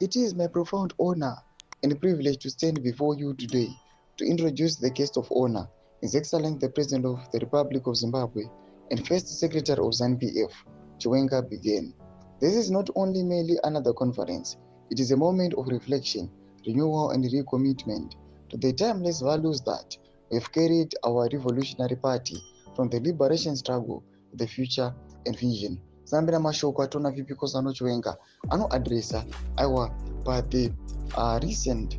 It is my profound honor and privilege to stand before you today to introduce the guest of honor, His Excellency the President of the Republic of Zimbabwe and First Secretary of ZANU-PF, Chiwenga began. This is not only merely another conference, it is a moment of reflection, renewal and recommitment to the timeless values that have carried our revolutionary party from the liberation struggle to the future and vision. Zambira mashoko atona vipi kozano Chiwenga anoadresa aiwa pa the recent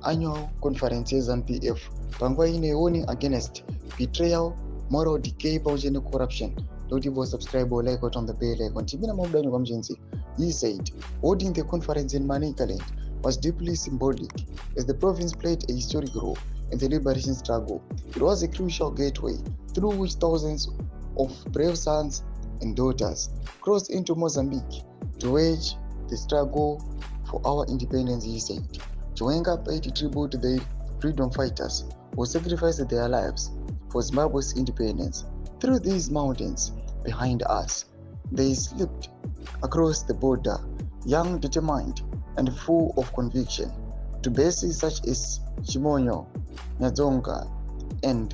annual conference ZANU-PF panguva ine warning against betrayal, moral decay pamwe corruption. Don't even subscribe or like on the bell icon. Chibina Mabdani Kamjenzi, he said, holding the conference in Manicaland was deeply symbolic as the province played a historic role in the liberation struggle. It was a crucial gateway through which thousands of brave sons and daughters crossed into Mozambique to wage the struggle for our independence, he said. Chiwenga paid tribute to the freedom fighters who sacrificed their lives for Zimbabwe's independence. Through these mountains behind us, they slipped across the border, young, determined, and full of conviction, to bases such as Chimonyo, Nyadzonga, and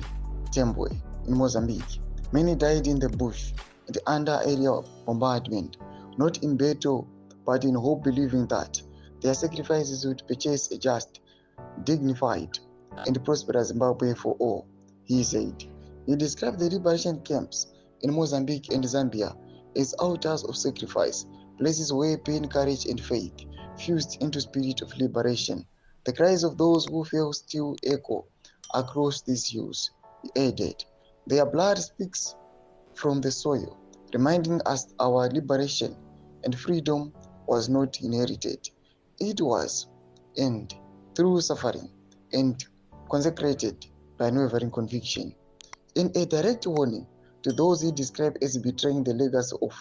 Tembwe in Mozambique. Many died in the bush and under aerial bombardment, not in battle, but in hope, believing that their sacrifices would purchase a just, dignified, and prosperous Zimbabwe for all, he said. He described the liberation camps in Mozambique and Zambia as altars of sacrifice, places where pain, courage, and faith fused into spirit of liberation. The cries of those who fell still echo across these hills, he added. Their blood speaks from the soil, reminding us our liberation and freedom was not inherited. It was earned through suffering and consecrated by unwavering conviction. In a direct warning to those he described as betraying the legacy of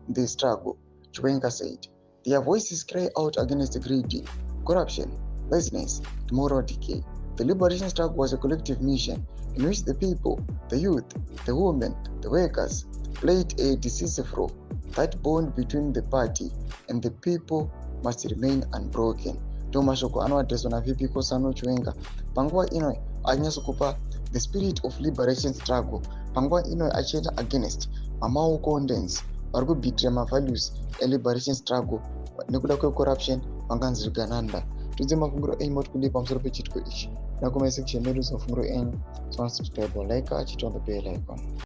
the struggle, Chiwenga said, their voices cry out against greed, corruption, laziness, and moral decay. The liberation struggle was a collective mission in which the people, the youth, the women, the workers played a decisive role. That bond between the party and the people must remain unbroken. Tomashoko anoadreswa navipi kosano Chiwenga panguva ino anyasokupa the spirit of liberation struggle panguva ino achienda against mamaoko ndens vari kubhitira mavalues eliberation struggle nekuda kwecorruption vanganzi rigananda. Tudze mafunguro enyu moti kudii pamusoro pechitiko ichi nakomai section medu zamafunguro enyu. So subscribe or like achiti on the bell icon.